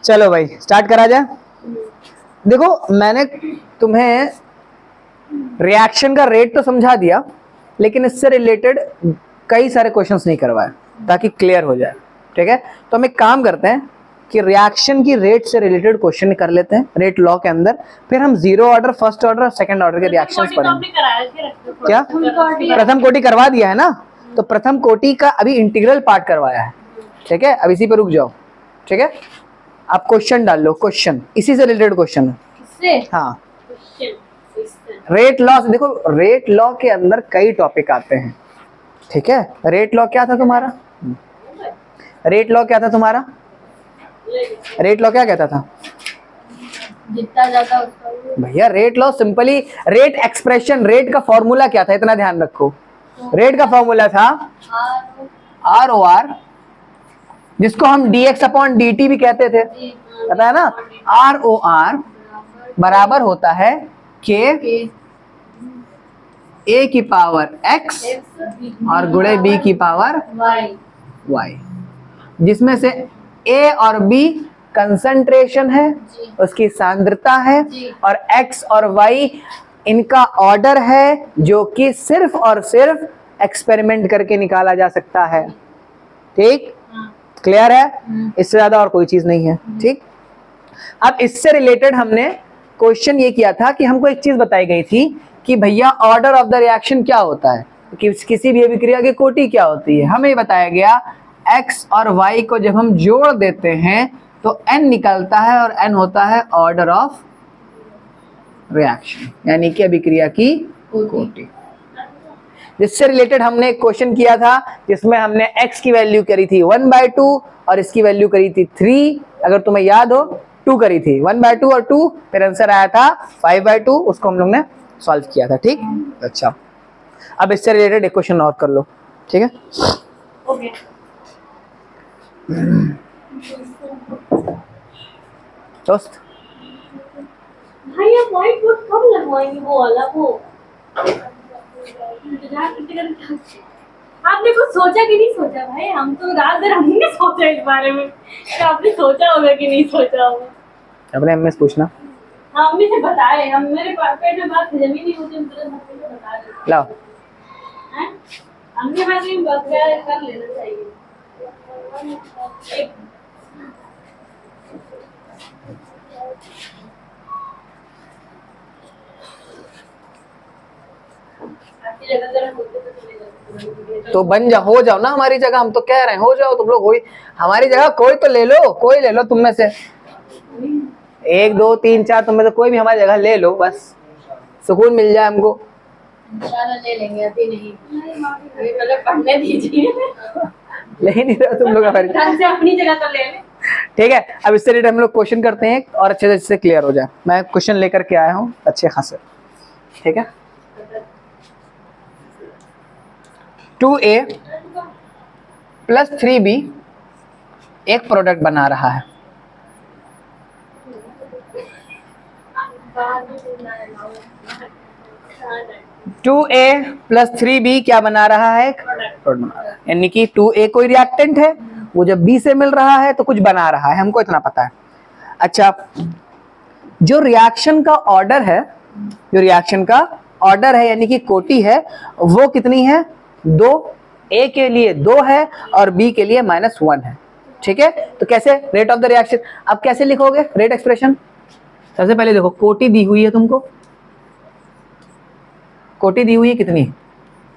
चलो भाई स्टार्ट करा जाए। देखो मैंने तुम्हें रिएक्शन का रेट तो समझा दिया, लेकिन इससे रिलेटेड कई सारे क्वेश्चंस नहीं करवाए ताकि क्लियर हो जाए। ठीक है, तो हम एक काम करते हैं कि रिएक्शन की रेट से रिलेटेड क्वेश्चन कर लेते हैं रेट लॉ के अंदर, फिर हम जीरो ऑर्डर, फर्स्ट ऑर्डर और सेकंड ऑर्डर के रिएक्शंस पढ़ेंगे। क्या प्रथम कोटि करवा दिया है ना, तो प्रथम कोटि का अभी इंटीग्रल पार्ट करवाया है। ठीक है, अब इसी पे रुक जाओ। ठीक है, आप क्वेश्चन डाल लो, क्वेश्चन इसी से रिलेटेड क्वेश्चन है। हाँ, रेट लॉ। देखो रेट लॉ के अंदर कई टॉपिक आते हैं। ठीक है, रेट लॉ क्या था तुम्हारा? रेट लॉ क्या था तुम्हारा? रेट लॉ क्या कहता था जितना ज्यादा उसका भैया? Rate law simply rate expression, rate का फॉर्मूला क्या था इतना ध्यान रखो। रेट का फॉर्मूला था आर ओ आर, जिसको हम dx अपॉन dt भी कहते थे, पता है ना? आर ओ आर बराबर होता है k a की पावर x और गुणे b की पावर y, जिसमें से a और b कंसंट्रेशन है, उसकी सांद्रता है, और x और y इनका ऑर्डर है, जो कि सिर्फ और सिर्फ एक्सपेरिमेंट करके निकाला जा सकता है। ठीक, क्लियर है? इससे ज्यादा और कोई चीज नहीं है। ठीक, अब इससे रिलेटेड हमने क्वेश्चन ये किया था कि हमको एक चीज बताई गई थी कि भैया ऑर्डर ऑफ द रिएक्शन क्या होता है, कि किसी भी अभिक्रिया की कोटि क्या होती है। हमें बताया गया x और y को जब हम जोड़ देते हैं तो n निकलता है, और n होता है ऑर्डर ऑफ रिएक्शन, यानी कि अभिक्रिया की कोटि। जिससे रिलेटेड हमने एक क्वेश्चन किया था जिसमें हमने x की वैल्यू करी थी 1/2 और इसकी वैल्यू करी थी 3, अगर तुम्हें याद हो 2 करी थी, 1/2 और 2, फिर आंसर आया था 5/2, उसको हम लोग ने सॉल्व किया था। ठीक, अच्छा अब इससे रिलेटेड एक क्वेश्चन और कर लो। ठीक है, ओके। दोस्त भाई आप व्हाइट बोर्ड कब लगवाएंगे? वो वाला वो आपने कुछ सोचा कि नहीं सोचा? भाई हम तो रात भर हमने सोचा इस बारे में, तो आपने सोचा होगा कि नहीं सोचा होगा? अपने अम्मी से पूछना। हाँ मम्मी से बताए, हम मेरे पेट में बात जमी नहीं होती, हम तुरंत मम्मी को बता देते लाओ, हैं। हमने बात में बात कर लेना चाहिए। एक आपकी जगह जरा होते तो चले जाते तो बन जा, हो जाओ ना हमारी जगह, हम तो कह रहे हैं हो जाओ तुम लोग, हो हमारी जगह कोई तो ले लो, कोई ले लो तुम में से 1 2 3 4, तुम में से कोई भी हमारी जगह ले लो, बस सुकून मिल जाए हमको। इंशाल्लाह ले लेंगे, अभी नहीं, अभी पहले पढ़ने दीजिए। ले ही नहीं रहे तुम लोग हमारी। से अपनी जगह तो ले लें। ठीक है, अब इससे रिलेटेड हम लोग क्वेश्चन करते हैं और अच्छे से इससे क्लियर हो जाए। मैं क्वेश्चन लेकर के आया हूँ अच्छे खासे। ठीक है, 2a प्लस 3b एक प्रोडक्ट बना रहा है। 2a प्लस 3b क्या बना रहा है? एक प्रोडक्ट बना रहा है, यानी कि 2a कोई रिएक्टेंट है, वो जब b से मिल रहा है तो कुछ बना रहा है, हमको इतना पता है। अच्छा, जो रिएक्शन का ऑर्डर है, जो रिएक्शन का ऑर्डर है यानी कि कोटि है, वो कितनी है? 2, a के लिए 2 है और b के लिए -1 है। ठीक है, तो कैसे रेट ऑफ द रिएक्शन, अब कैसे लिखोगे रेट एक्सप्रेशन? सबसे पहले देखो कोटि दी हुई है तुमको, कोटि दी हुई है कितनी?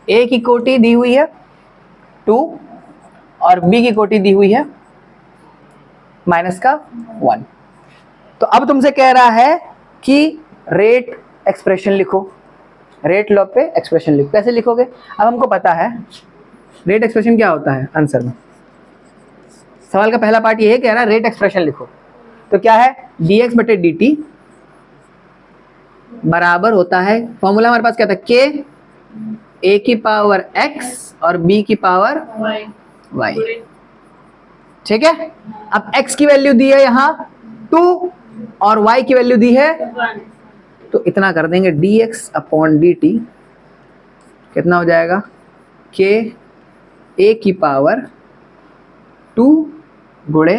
a की कोटि दी हुई है 2 और b की कोटि दी हुई है -1। तो अब तुमसे कह रहा है कि रेट एक्सप्रेशन लिखो, रेट लॉ पे एक्सप्रेशन लिखो। कैसे लिखोगे? अब हमको पता है रेट एक्सप्रेशन क्या होता है। आंसर में सवाल का पहला पार्ट ये है, कह रहा है रेट एक्सप्रेशन लिखो, तो क्या है? dx बटे dt बराबर होता है, फॉर्मूला हमारे पास क्या था? k a की पावर x और b की पावर y। ठीक है, अब x की वैल्यू दी है यहाँ 2 और y की वैल्यू दी है, तो इतना कर देंगे dx अपॉन dt, कितना हो जाएगा? k a की पावर 2 गुणे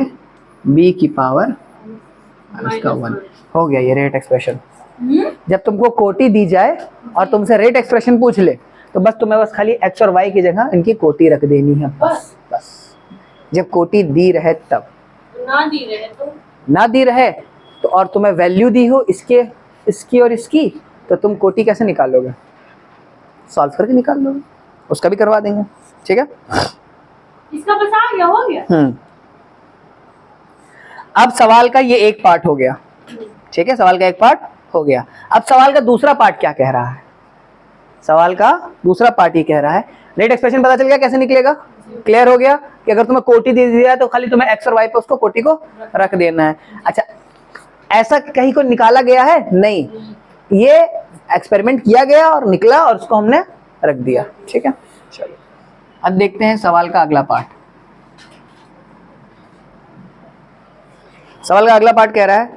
b की पावर इसका 1 हो गया ये रेट एक्सप्रेशन। हम्म? जब तुमको कोटि दी जाए और तुमसे रेट एक्सप्रेशन पूछ ले तो बस तुम्हें बस खाली x और y की जगह इनकी कोटि रख देनी है, बस बस। जब कोटि दी रहे तब, ना दी रहे तो ना दी रहे तो और तुम्हें वैल्यू दी हो इसके, इसकी और इसकी, तो तुम कोटि कैसे निकालोगे? सॉल्व करके निकाल लोगे, उसका भी करवा देंगे, ठीक है। इसका बस आ गया, हो गया। अब सवाल का ये एक पार्ट हो गया, ठीक है, सवाल का एक पार्ट हो गया। अब सवाल का दूसरा पार्ट क्या कह रहा है? सवाल का दूसरा पार्ट ये कह रहा है, रेट एक्सप्रेशन पता चल गया कैसे निकलेगा? क्लियर हो गया कि अगर तुम्हें कोटि दे दिया है तो खाली तुम्हें x और y पे उसको कोटि को रख देना है। अच्छा, ऐसा कहीं को निकाला गया है? नहीं, ये एक्सपेरिमेंट किया गया और निकला और उसको हमने रख दिया, ठीक है। चलो अब देखते हैं सवाल का अगला पार्ट। सवाल का अगला पार्ट कह रहा है,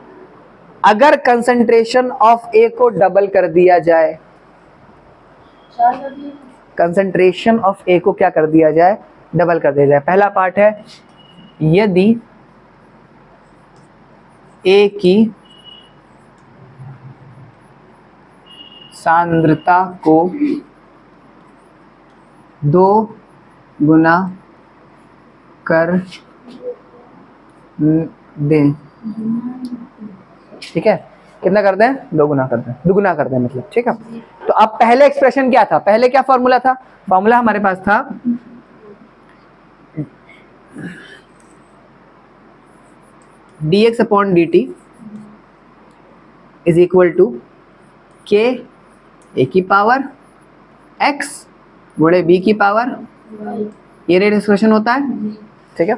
अगर कंसंट्रेशन ऑफ ए को डबल कर दिया जाए, कंसंट्रेशन ऑफ ए को क्या कर दिया जाए? डबल कर दिया जाए। पहला पार्ट है, यदि ए की सांद्रता को 2 गुना कर दें, ठीक है, कितना कर दें? 2 गुना कर दें, दुगुना कर दें मतलब, ठीक है। तो अब पहले एक्सप्रेशन क्या था? पहले क्या फॉर्मूला था? फॉर्मूला हमारे पास था dx upon dt is equal to k a की पावर x गुणे b की पावर, ये रेट एक्सप्रेशन होता है, ठीक है।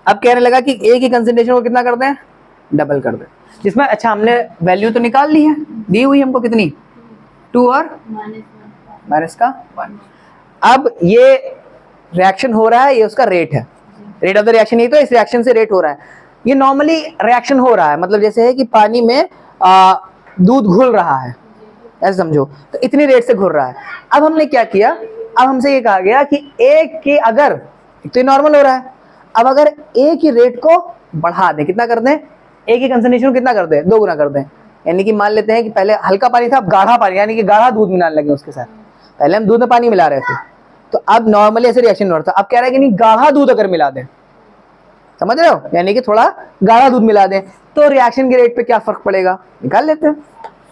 अब कहने लगा कि a की कंसंट्रेशन को कितना कर दें? डबल कर दें, जिसमें अच्छा हमने वैल्यू तो निकाल ली है, दी हुई हमको कितनी? 2 और माइनस का 1। अब ये रिएक्शन हो रहा है, ये उसका रेट है, रेट ऑफ द रिएक्शन, ये तो इस रिएक्शन से रेट हो रहा है। ये नॉर्मली रिएक्शन हो रहा है, मतलब जैसे है कि पानी में दूध घुल रहा है, ऐसे समझो, तो इतनी रेट से घुल रहा है। अब हमने क्या किया? अब हमसे ये कहा गया कि ए के, अगर तो ये नॉर्मल हो रहा है, अब अगर ए की रेट को बढ़ा दें, कितना कर दें? ए की कंसंट्रेशन को कितना कर दें? 2 गुना कर दें। यानी कि मान लेते हैं कि पहले हल्का पानी था, अब गाढ़ा पानी, यानी कि गाढ़ा दूध मिलाने लगे उसके साथ। पहले हम दूध में पानी मिला रहे थे, तो अब नॉर्मली ऐसे रिएक्शन हो रहा था। अब कह रहा है कि नहीं, गाढ़ा दूध अगर मिला दें, समझ रहे हो, यानी कि थोड़ा गाढ़ा दूध मिला दें तो रिएक्शन के रेट पे क्या फर्क पड़ेगा, निकाल लेते हैं।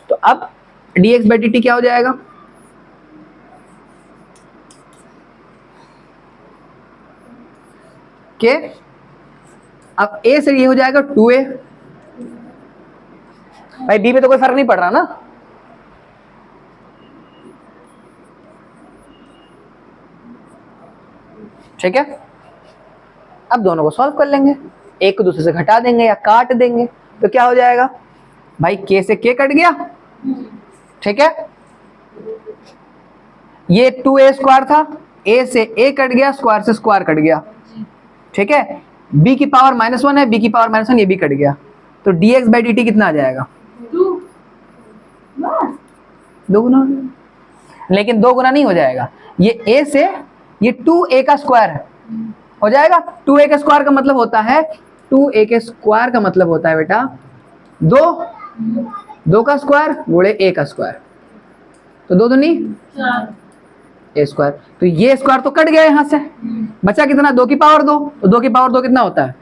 तो अब dx बाई dt क्या हो जाएगा? के अब a से ये हो जाएगा 2a, भाई b में तो कोई फर्क नहीं पड़ रहा ना, ठीक है। अब दोनों को सॉल्व कर लेंगे, एक को दूसरे से घटा देंगे या काट देंगे, तो क्या हो जाएगा भाई? k से k कट गया, ठीक है, ये 2a स्क्वायर था, a से a कट गया, स्क्वायर से स्क्वायर कट गया, ठीक है। b की पावर -1 है, b की पावर -1, ये भी कट गया, तो dx बाई dt कितना आ जाएगा? 2 गुना। लेकिन 2 गुना नहीं हो जाएगा, ये a से ये 2a का स्क्वायर है, हो जाएगा। 2a का स्क्वायर का मतलब होता है, 2a के स्क्वायर का मतलब होता है बेटा 2 का स्क्वायर गुणे a का स्क्वायर, तो 2 दूनी a स्क्वायर, तो ये स्क्वायर तो कट गया यहां से, बचा कितना? 2 की पावर 2, तो 2 की पावर 2 कितना होता है?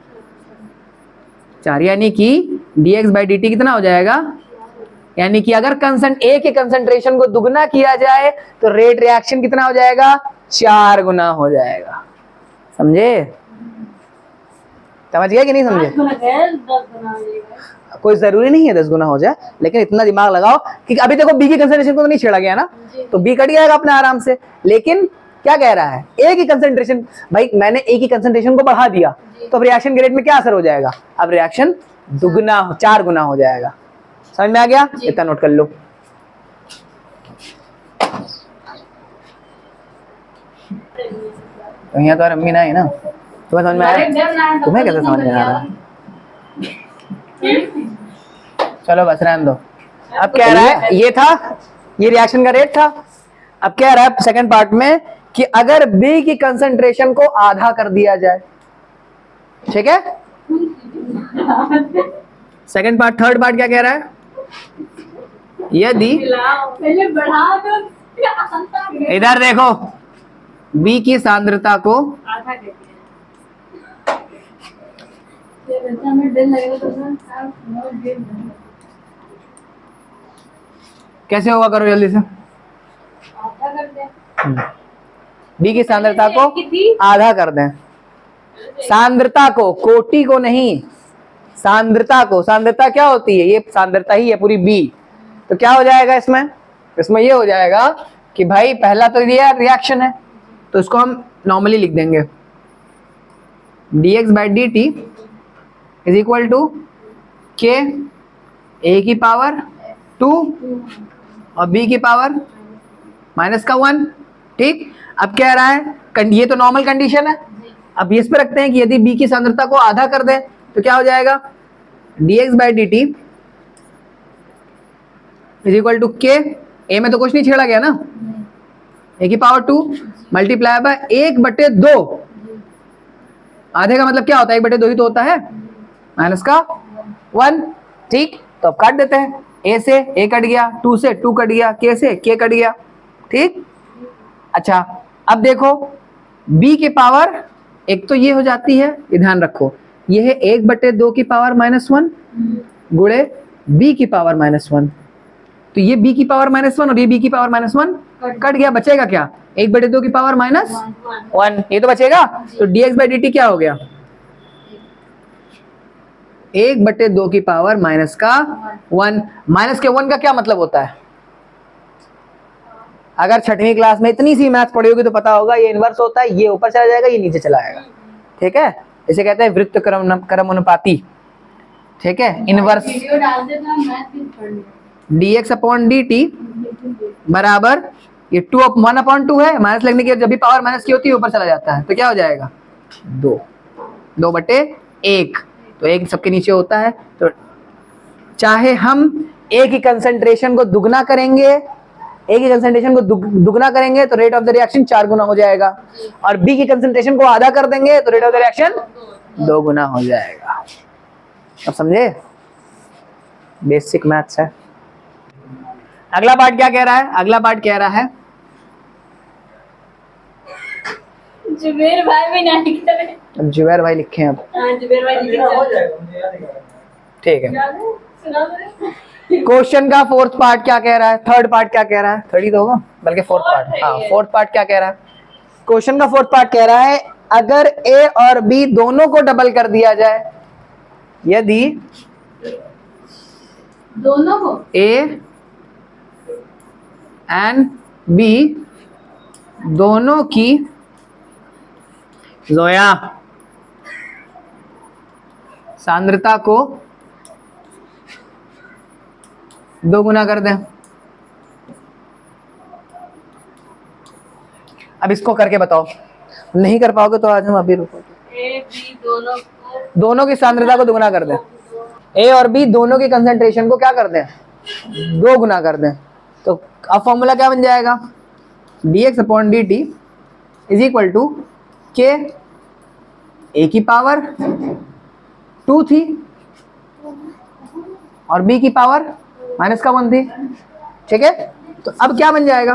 4, यानी कि dx बाई dt कितना हो जाएगा? यानी कि अगर a के कंसंट्रेशन को दुगना किया जाए तो रेट रिएक्शन कितना हो जाएगा? 4 गुना हो जाएगा, समझे? समझ गया कि नहीं समझे? 10 गुना हो जाएगा। कोई जरूरी नहीं है 10 गुना हो जाए, लेकिन इतना दिमाग लगाओ कि अभी देखो बी की कंसंट्रेशन को तो नहीं छेड़ा गया ना, तो बी कट जाएगा अपने आराम से। लेकिन क्या कह रहा है? ए की कंसंट्रेशन, भाई मैंने ए की कंसंट्रेशन को बढ़ा दिया, तो अब रिएक्शन के रेट में क्या असर हो जाएगा? अब रिएक्शन दुगना, 4 गुना हो जाएगा। समझ में आ गया? इतना नोट कर लो। तो यहाँ तो अम्मी ना है ना, तुम्हें समझ में आ रहा है? तुम्हें कैसे समझ में आ रहा है? चलो बस रहने दो। अब कह रहा है, ये था, ये रिएक्शन का रेट था। अब कह रहा है सेकंड पार्ट में कि अगर बी की कंसंट्रेशन को आधा कर दिया जाए, ठीक है, सेकंड पार्ट, थर्ड पार्ट क्या कह रहा है? यदि पहले बढ़ा दो, इधर देखो, B की सांद्रता को आधा कर दिया। ये बच्चा में डर लगेगा तो सर आप बहुत देर में कैसे होगा, करो जल्दी से। आधा कर दे। B की सांद्रता को कितनी? आधा कर दें। सांद्रता को, कोटि को नहीं, सांद्रता को। सांद्रता क्या होती है? ये सांद्रता ही है पूरी B। तो क्या हो जाएगा इसमें? इसमें ये हो जाएगा कि भाई पहला तो ये रिएक्शन है, तो इसको हम नॉर्मली लिख देंगे dx by D T is equal to K A की पावर 2 और b की पावर माइनस का 1। ठीक, अब कह रहा है, ये तो नॉर्मल कंडीशन है। अब इस पे रखते हैं कि यदि b की सांद्रता को आधा कर दें तो क्या हो जाएगा? dx by D T is equal to K, A में तो कुछ नहीं छेड़ा गया ना, ए की पावर 2 मल्टीप्लाई बाय 1/2। आधे का मतलब क्या होता है? 1/2 ही तो होता है, माइनस का 1। ठीक, तो अब काट देते हैं। ए से ए कट गया, 2 से 2 कट गया, के से के कट गया। ठीक, अच्छा अब देखो b की पावर एक तो ये हो जाती है, ये ध्यान रखो, ये है 1/2 की पावर -1 गुणे b की पावर -1। तो ये b की पावर -1 और ये b की पावर -1 कट गया, बचेगा क्या? 1/2 की पावर -1, ये तो बचेगा। तो dx बाई डी टी क्या हो गया? 1/2 की पावर माइनस का 1। माइनस के 1 का क्या मतलब होता है? अगर छठवीं क्लास में इतनी सी मैथ्स पढ़ी होगी तो पता होगा, ये इनवर्स होता है, ये ऊपर चला जाएगा, ये नीचे चला आएगा। ठीक है, इसे कहते हैं वृत्त क्रमानुपाती। ठीक है, इनवर्स। वीडियो डाल देता हूं, मैथ भी पढ़ लिया। dx अपॉन डी टी बराबर, ये 1/2 है, माइनस लगने की जब भी पावर माइनस की होती है ऊपर चला जाता है, तो क्या हो जाएगा? 2/1। तो एक सबके नीचे होता है। तो चाहे हम ए की कंसंट्रेशन को दुगना करेंगे, ए की कंसंट्रेशन को दुगना करेंगे तो रेट ऑफ द रिएक्शन 4 गुना हो जाएगा, और बी की कंसंट्रेशन को आधा कर देंगे तो रेट ऑफ द रिएक्शन 2 गुना हो जाएगा। अब समझे? बेसिक मैथ्स है। अगला पार्ट क्या कह रहा है? अगला पार्ट कह रहा है जुबेर भाई भी नहीं करे। अब जुबैर भाई लिखे हैं। अब हाँ जुबेर भाई लिखे हो जाएगा। ठीक है, सुना दो। क्वेश्चन का फोर्थ पार्ट क्या कह रहा है? थर्ड पार्ट क्या कह रहा है? थर्ड ही तो होगा, बल्कि फोर्थ पार्ट। हाँ, फोर्थ पार्ट क्या कह रहा है? क्वेश्चन का फोर्थ पार्ट कह रहा है, अगर ए और बी दोनों को डबल कर दिया जाए, यदि दोनों को ए एंड बी दोनों की, जोया, सांद्रता को 2 गुना कर दें। अब इसको करके बताओ, नहीं कर पाओगे तो आज हम अभी रुको। ए बी दोनों की सांद्रता को 2 गुना कर दें, ए और बी दोनों की कंसंट्रेशन को क्या कर दें? 2 गुना कर दें। तो अब फॉर्मूला क्या बन जाएगा? dx upon D T is equal to K, A की पावर 2 थी और बी की पावर माइनस का 1 थी। ठीक है, तो अब क्या बन जाएगा?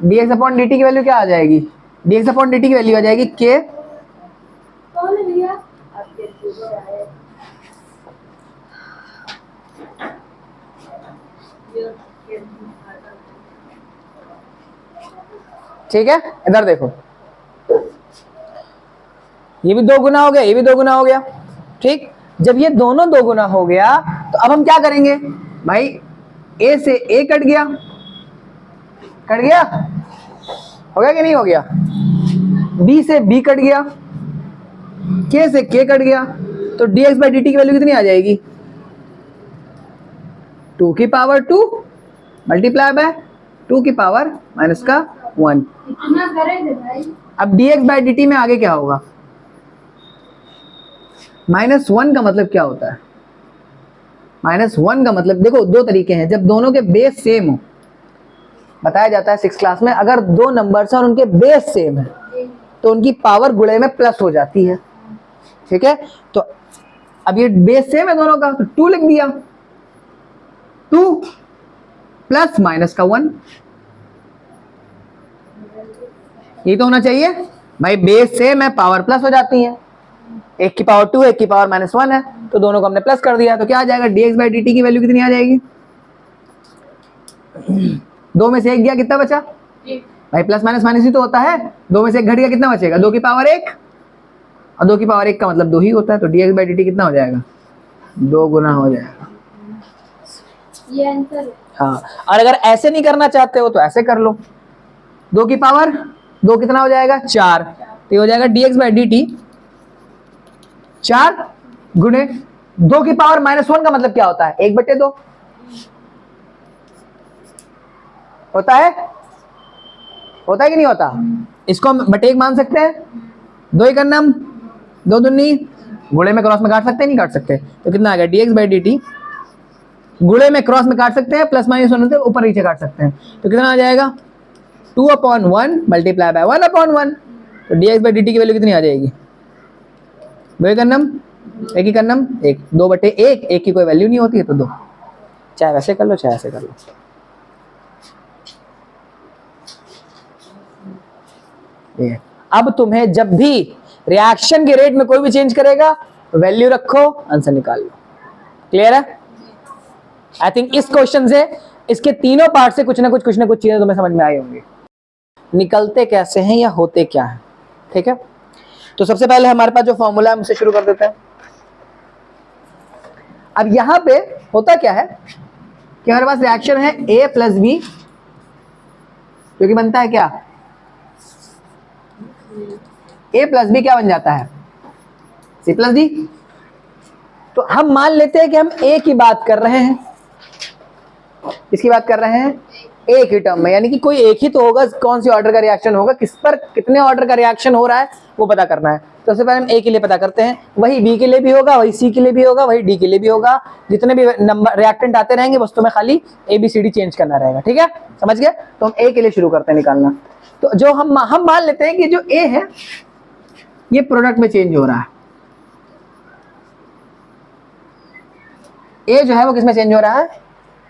dx अपॉन डी टी की वैल्यू क्या आ जाएगी? dx अपॉन डी टी की वैल्यू आ जाएगी के, कौन लिया? ठीक है, इधर देखो, ये भी 2 गुना हो गया, ये भी 2 गुना हो गया। ठीक, जब ये दोनों 2 गुना हो गया तो अब हम क्या करेंगे भाई? ए से ए कट गया, कट गया, हो गया कि नहीं हो गया? बी से बी कट गया, के से के कट गया, तो dx बाई डी टी की वैल्यू कितनी आ जाएगी? 2 की पावर 2 मल्टीप्लाई बाय 2 की पावर माइनस का 1। इतना करेंगे भाई। अब dx बाई डी टी में आगे क्या होगा? -1 का मतलब क्या होता है? -1 का मतलब देखो, 2 तरीके हैं। जब दोनों के बेस सेम हो, बताया जाता है 6th क्लास में, अगर 2 नंबर्स हैं और उनके बेस सेम है तो उनकी पावर गुणे में प्लस हो जाती है। ठीक है, तो अब ये बेस सेम है दोनों का, तो 2 लिख दिया, 2 प्लस माइनस का 1, ये तो होना चाहिए भाई। बेस सेम है, पावर प्लस हो जाती है, एक की पावर 2 एक की पावर -1 है, तो दोनों को हमने प्लस कर दिया। तो क्या आ जाएगा, dx/dt की वैल्यू कितनी आ जाएगी, 2 में से 1 गया, कितना बचा भाई, प्लस माइनस माइनस ही तो होता है, 2 में से 1 घट गया, कितना बचेगा, 2 की पावर 1, और 2 की पावर 1 का मतलब 2 ही होता है, तो dx/dt कितना हो जाएगा, 2 गुना हो जाएगा। ये आंसर है। हाँ, और अगर ऐसे नहीं करना चाहते हो तो ऐसे कर लो, 2 की पावर 2 कितना हो जाएगा, 4, तो ये हो जाएगा dx/dt 4 गुणे 2 की पावर -1 का मतलब क्या होता है, 1/2 होता है कि नहीं होता, इसको हम बटे 1 मान सकते हैं, 2 ही करना, 2 दूनी, गुणे में क्रॉस में काट सकते हैं, नहीं काट सकते, तो कितना आ गया dx/dt, गुणे में क्रॉस में काट सकते हैं, प्लस माइनस होने से ऊपर नीचे काट सकते हैं, तो कितना आ जाएगा 2/1 मल्टीप्लाई बाय 1/1, तो dx/dt की वैल्यू कितनी आ जाएगी, 2 कन्नम 1 ही कन्नम 1, 2/1, 1 की कोई वैल्यू नहीं होती है तो 2, चाहे वैसे कर लो चाहे ऐसे कर लो। ये अब तुम्हें जब भी रिएक्शन के रेट में कोई भी चेंज करेगा, वैल्यू रखो, आंसर निकाल लो। क्लियर है? आई थिंक इस क्वेश्चन से, इसके तीनों पार्ट से कुछ ना कुछ चीजें तुम्हें समझ में आई होंगी, निकलते कैसे हैं या होते क्या है। ठीक है, तो सबसे पहले हमारे पास जो फॉर्मूला है हम उससे शुरू कर देते हैं। अब यहां पे होता क्या है कि हमारे पास रिएक्शन है A + B, जो कि बनता है क्या, A + B क्या बन जाता है, C + D। तो हम मान लेते हैं कि हम A की बात कर रहे हैं, किसकी बात कर रहे हैं, एक ही टर्म में, यानी कि कोई एक ही तो होगा, कौन सी ऑर्डर का रिएक्शन होगा, किस पर कितने ऑर्डर का रिएक्शन हो रहा है वो पता करना है। तो सबसे पहले हम A के लिए पता करते हैं, वही B के लिए भी होगा, वही C के लिए भी होगा, वही D के लिए भी होगा, जितने भी नंबर रिएक्टेंट आते रहेंगे बस तुम्हें खाली ABCD चेंज करना रहेगा। ठीक है, समझ गए? तो हम A के लिए शुरू करते हैं निकालना। तो जो हम मान लेते हैं कि जो A है ये प्रोडक्ट में चेंज हो रहा है, A जो है वो किस में चेंज हो रहा है,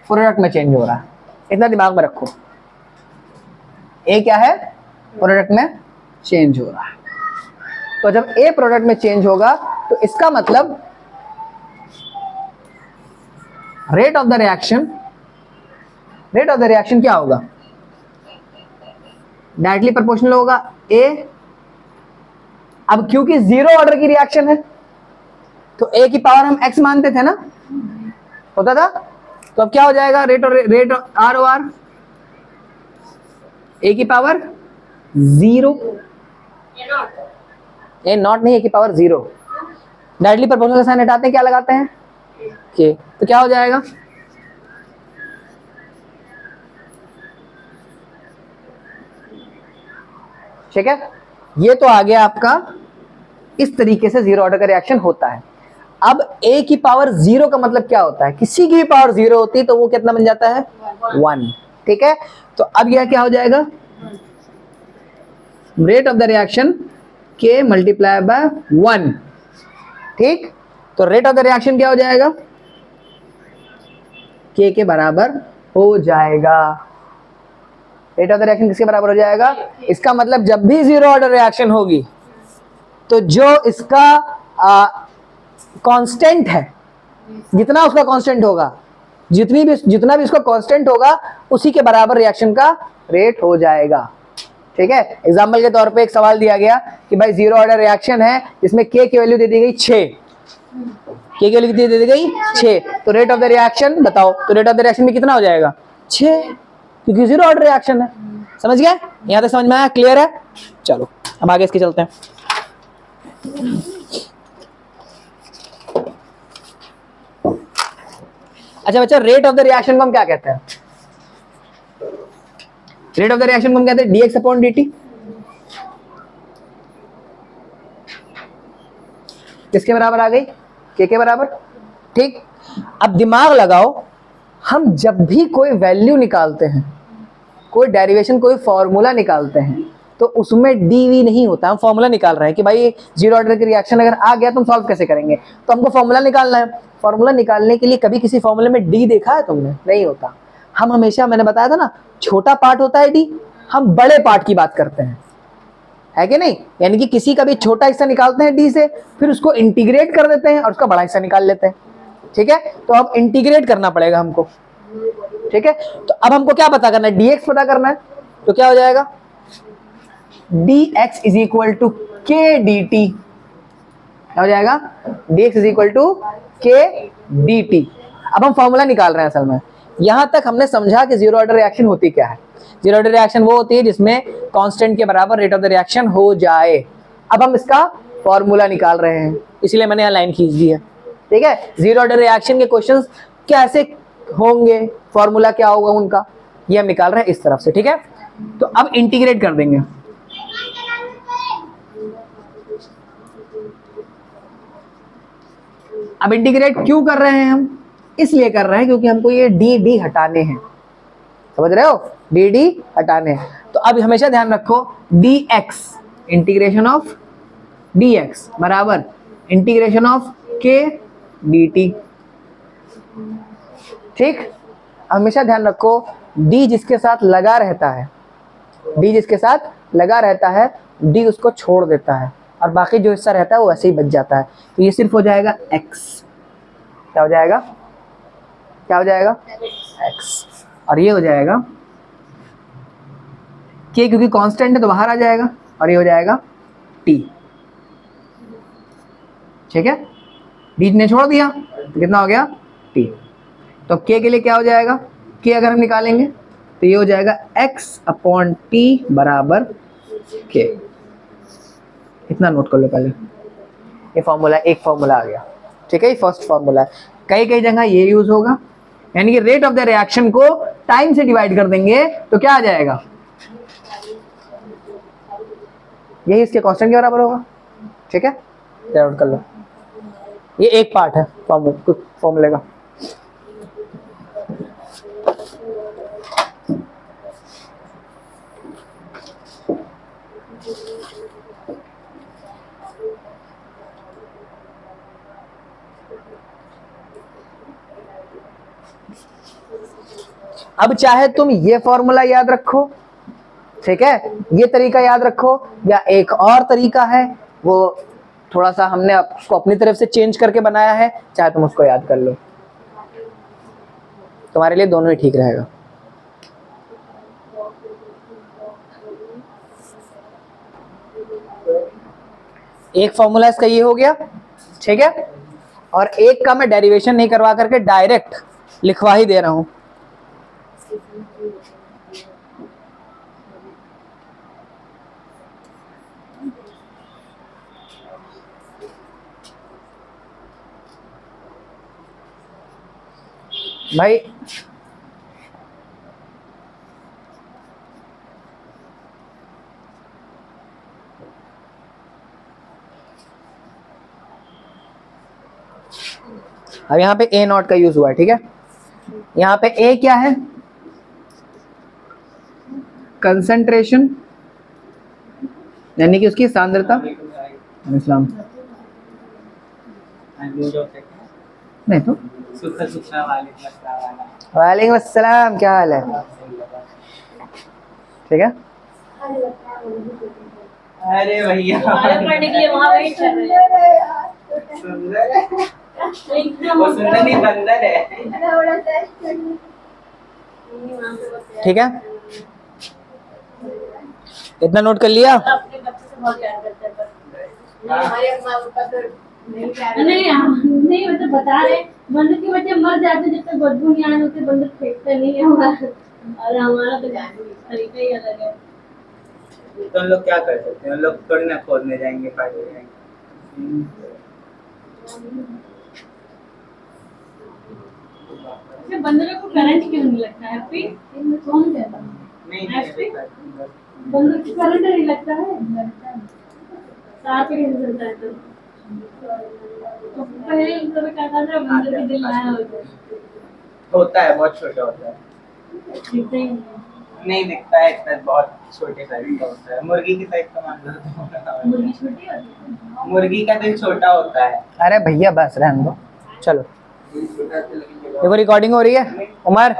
प्रोडक्ट में चेंज हो रहा है, इतना दिमाग में रखो। A क्या है, प्रोडक्ट में चेंज हो रहा है। तो जब A प्रोडक्ट में चेंज होगा तो इसका मतलब रेट ऑफ द रिएक्शन क्या होगा, डायरेक्टली प्रोपोर्शनल होगा A। अब क्योंकि 0 ऑर्डर की रिएक्शन है तो A की पावर हम x मानते थे ना, होता था, तो अब क्या हो जाएगा, रेट R/R, A की पावर 0, A नॉट नहीं, A की पावर 0, डायरेक्टली प्रोपोर्शनल का साइन हटाते हैं, क्या लगाते हैं K, तो क्या हो जाएगा, ठीक है। ये तो आ गया आपका, इस तरीके से 0 ऑर्डर का रिएक्शन होता है। अब A की पावर 0 का मतलब क्या होता है, किसी की भी पावर 0 होती है तो वो कितना बन जाता है, 1। ठीक है, तो अब यह क्या हो जाएगा, rate of the reaction K × 1। ठीक, तो रेट ऑफ द रिएक्शन क्या हो जाएगा, K के बराबर हो जाएगा। रेट ऑफ द रिएक्शन किसके बराबर हो जाएगा, इसका मतलब जब भी 0 ऑर्डर रिएक्शन होगी तो जो इसका कांस्टेंट है, जितना उसका कांस्टेंट होगा, जितना भी इसका कांस्टेंट होगा उसी के बराबर रिएक्शन का रेट हो जाएगा। ठीक है, एग्जांपल के तौर पे एक सवाल दिया गया कि भाई 0 ऑर्डर रिएक्शन है जिसमें K की वैल्यू दे दी गई 6, K की वैल्यू कितनी दे दी गई 6, तो रेट ऑफ द रिएक्शन बताओ, तो रेट ऑफ द रिएक्शन में कितना हो जाएगा 6, क्योंकि 0 ऑर्डर रिएक्शन है। समझ गए, यहां तक समझ में आया, क्लियर है? चलो अब आगे इसके चलते हैं। अच्छा बच्चा, रेट ऑफ द रिएक्शन को हम क्या कहते हैं, रेट ऑफ द रिएक्शन को हम कहते हैं dx/dt। किसके बराबर आ गई, K के बराबर। ठीक, अब दिमाग लगाओ, हम जब भी कोई वैल्यू निकालते हैं, कोई डेरिवेशन, कोई फॉर्मूला निकालते हैं, तो उसमें डी नहीं होता, हम फॉर्मूला निकाल रहे हैं कि भाई जीरो ऑर्डर की रिएक्शन अगर आ गया तो हम सॉल्व कैसे करेंगे, तो हमको फॉर्मूला निकालना है। फॉर्मूला निकालने के लिए कभी किसी फॉर्मूले में डी देखा है तुमने? नहीं होता। हम हमेशा, मैंने बताया था ना, छोटा पार्ट होता है डी, हम बड़े पार्ट की बात करते हैं, है कि नहीं? यानी कि किसी का भी छोटा हिस्सा निकालते हैं डी से, फिर उसको इंटीग्रेट कर देते हैं और उसका बड़ा हिस्सा निकाल लेते हैं। ठीक है, तो अब इंटीग्रेट करना पड़ेगा हमको। ठीक है, तो अब हमको क्या पता करना है? dx पता करना है। तो क्या हो जाएगा? dx इज इक्वल टू के डी टी। क्या हो जाएगा? dx इज इक्वल टू के डी टी। अब हम फॉर्मूला निकाल रहे हैं असल में। यहां तक हमने समझा कि जीरो ऑर्डर रिएक्शन होती क्या है। जीरो ऑर्डर रिएक्शन वो होती है जिसमें कांस्टेंट के बराबर रेट ऑफ द रिएक्शन हो जाए। अब हम इसका फॉर्मूला निकाल रहे हैं, इसलिए मैंने यहाँ लाइन खींच दी है। ठीक है, जीरो ऑर्डर रिएक्शन के क्वेश्चंस कैसे होंगे, फॉर्मूला क्या होगा उनका, ये हम निकाल रहे हैं इस तरफ से। ठीक है, तो अब इंटीग्रेट कर देंगे। अब इंटीग्रेट क्यों कर रहे हैं हम? इसलिए कर रहे हैं क्योंकि हमको ये डी डी हटाने हैं। समझ रहे हो? डी डी हटाने हैं। तो अब हमेशा ध्यान रखो, D x integration of D x बराबर इंटीग्रेशन ऑफ के डी टी। ठीक, हमेशा ध्यान रखो, डी जिसके साथ लगा रहता है, डी जिसके साथ लगा रहता है, डी उसको छोड़ देता है और बाकी जो हिस्सा रहता है वो वैसे ही बच जाता है। तो ये सिर्फ हो जाएगा x। क्या हो जाएगा? क्या हो जाएगा? x। और ये हो जाएगा k, क्योंकि कांस्टेंट है तो बाहर आ जाएगा, और ये हो जाएगा t। ठीक है, d ने छोड़ दिया तो कितना हो गया? t। तो k के लिए क्या हो जाएगा? k अगर हम निकालेंगे तो ये हो जाएगा x अपॉन t बराबर k। इतना नोट कर लो पहले, ये फॉर्मूला, एक फॉर्मूला आ गया। ठीक है, ये फर्स्ट फॉर्मूला है। कई कई जगह ये यूज होगा, यानी कि रेट ऑफ द रिएक्शन को टाइम से डिवाइड कर देंगे तो क्या आ जाएगा? यही इसके कांस्टेंट के बराबर होगा। ठीक है, नोट कर लो, ये एक पार्ट है फॉर्मूले का। अब चाहे तुम ये फॉर्मूला याद रखो, ठीक है, ये तरीका याद रखो, या एक और तरीका है, वो थोड़ा सा हमने उसको अपनी तरफ से चेंज करके बनाया है, चाहे तुम उसको याद कर लो, तुम्हारे लिए दोनों ही ठीक रहेगा। एक फॉर्मूला इसका ये हो गया, ठीक है, और एक का मैं डेरिवेशन नहीं करवा करके डायरेक्ट लिखवा ही दे रहा हूं। भाई अब यहाँ पे ए नॉट का यूज हुआ है, ठीक है। यहाँ पे ए क्या है? कंसंट्रेशन, यानी कि उसकी सांद्रता। इस्लाम नहीं तो वालेकुम अस्सलाम, क्या हाल है? ठीक है, अरे भैया पढ़ने के लिए वहाँ वेट कर रहे हैं। सुंदर है, एकदम वो सुंदर नहीं बंदर है। ठीक है, इतना नोट कर लिया। अपने बच्चे से बहुत प्यार करते हैं, पर हमारे माँ पापा तो नहीं मतलब बता रहे, बंदर के बच्चे मर जाते जब तक बदबू नहीं आने होते, बंदर फेंकते नहीं है हमारा, और हमारा तो तरीका ही अलग है। तो हम लोग क्या कर सकते हैं? हम लोग थोड़ी ना खोदने जाएंगे, फायदे जाएंगे। बंदरों को करंट क्यों नहीं लगता है? फिर कौन कहता है? नहीं बंदर को करंट नहीं लगता है, साथ में चलता है तो पहले तो मैं कहता था बंदर के दिल आया होता है, बहुत छोटा होता है। ठीक है। नहीं दिखता है इतना, बहुत छोटे साइज का होता है। मुर्गी की साइज का मान लो। मुर्गी छोटी होती है। मुर्गी का दिल छोटा होता है। अरे भैया बस रहने दो, चलो देखो रिकॉर्डिंग हो रही है उमर,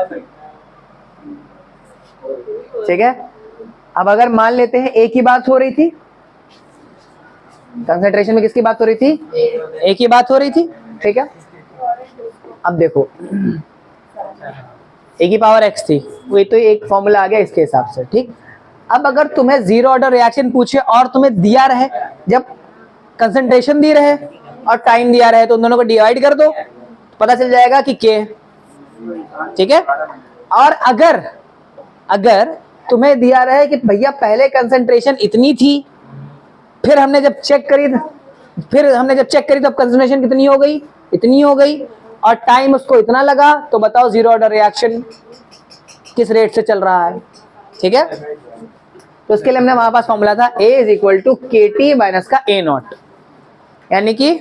ठीक है। अब अगर मान लेते हैं एक ही बात हो रही थी, कंसंट्रेशन में किसकी बात हो रही थी? एक ही बात हो रही थी, ठीक है। अब देखो ए की पावर x थी, वो तो एक फॉर्मूला आ गया इसके हिसाब से, ठीक। अब अगर तुम्हें जीरो ऑर्डर रिएक्शन पूछे और तुम्हें दिया रहे, जब कंसंट्रेशन दी रहे और टाइम दिया रहे, तो उन दोनों को डिवाइड कर दो, पता चल जाएगा कि k, ठीक है। और अगर तुम्हें दिया रहे कि भैया पहले कंसंट्रेशन इतनी थी, फिर हमने जब चेक करी तब कंसंट्रेशन कितनी हो गई? इतनी हो गई, और टाइम उसको इतना लगा, तो बताओ जीरो ऑर्डर रिएक्शन किस रेट से चल रहा है, ठीक है। तो इसके लिए हमने हमारे पास फॉर्मूला था A is equal to KT minus का A नॉट, यानी कि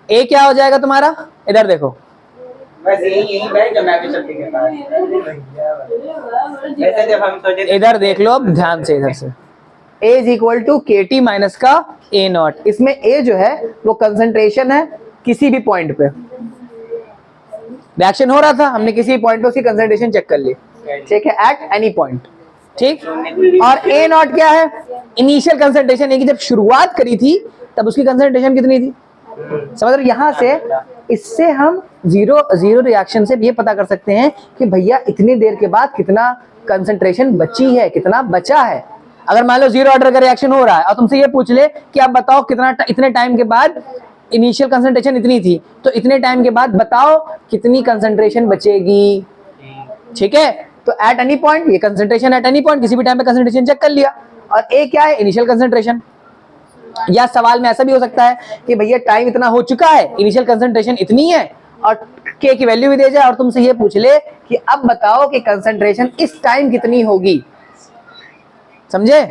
A क्या हो जाएगा तुम्हारा? इधर देखो, बस यही बैठ जो मैं भी चलती के पास। ऐसे जब हम सोचे इधर देख लो अब ध्यान से, इधर से A is equal to KT minus का A नॉट। इसमें A जो है वो कंसंट्रेशन है किसी भी पॉइंट पे, रिएक्शन हो रहा था, हमने किसी पॉइंट पे उसकी कंसंट्रेशन चेक कर ली, ठीक है, एट एनी पॉइंट, ठीक। और A नॉट क्या है? इनिशियल कंसंट्रेशन, यानी कि जब शुरुआत करी थी तब उसकी कंसंट्रेशन कितनी थी, समझ रहे? यहां से इससे हम जीरो रिएक्शन से ये पता कर सकते हैं कि भैया इतनी देर के बाद कितना कंसंट्रेशन बची है, कितना बचा है। अगर मान लो जीरो ऑर्डर का रिएक्शन हो रहा है और तुमसे ये पूछ ले कि आप बताओ इतने टाइम के बाद इनिशियल कंसंट्रेशन इतनी थी, तो इतने टाइम के बाद बताओ कितनी कंसंट्रेशन बचेगी, ठीक है। तो एट एनी पॉइंट, ये कंसंट्रेशन एट एनी पॉइंट, किसी भी टाइम पे कंसंट्रेशन चेक कर लिया। और ए क्या है? Initial concentration. या सवाल में ऐसा भी हो सकता है कि भैया टाइम इतना हो चुका है, इनिशियल कंसंट्रेशन इतनी है, और के की वैल्यू भी दे जाए और तुमसे ये पूछ ले कि अब बताओ कि कंसंट्रेशन इस टाइम कितनी होगी, समझे?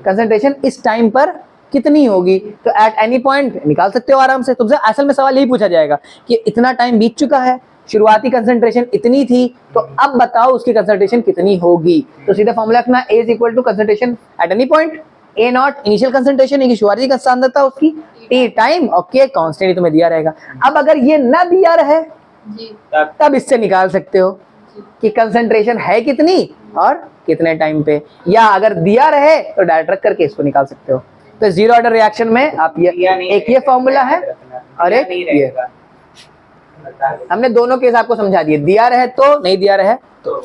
कंसंट्रेशन इस टाइम पर कितनी होगी, तो एट एनी पॉइंट निकाल सकते हो आराम से। तुमसे असल में सवाल यही पूछा जाएगा कि इतना टाइम बीत चुका है, शुरुआती कंसंट्रेशन इतनी थी, तो अब बताओ उसकी कंसंट्रेशन कितनी होगी। तो सीधा फॉर्मूला रखना A is equal to concentration at any point, A naught initial concentration यानी शुरुआती का सांद्रता उसकी, T टाइम, और K कांस्टेंट तुम्हें दिया रहेगा। अब अगर ये ना दिया रहे तब इससे निकाल सकते हो कि कंसंट्रेशन है कितनी और कितने टाइम पे, या अगर दिया रहे तो डायरेक्ट रख करके इसको निकाल सकते हो। तो जीरो ऑर्डर रिएक्शन में आप एक ये फॉर्मूला है और एक ये, हमने दोनों केस आपको समझा दिए, दिया रहे तो, नहीं दिया रहे तो।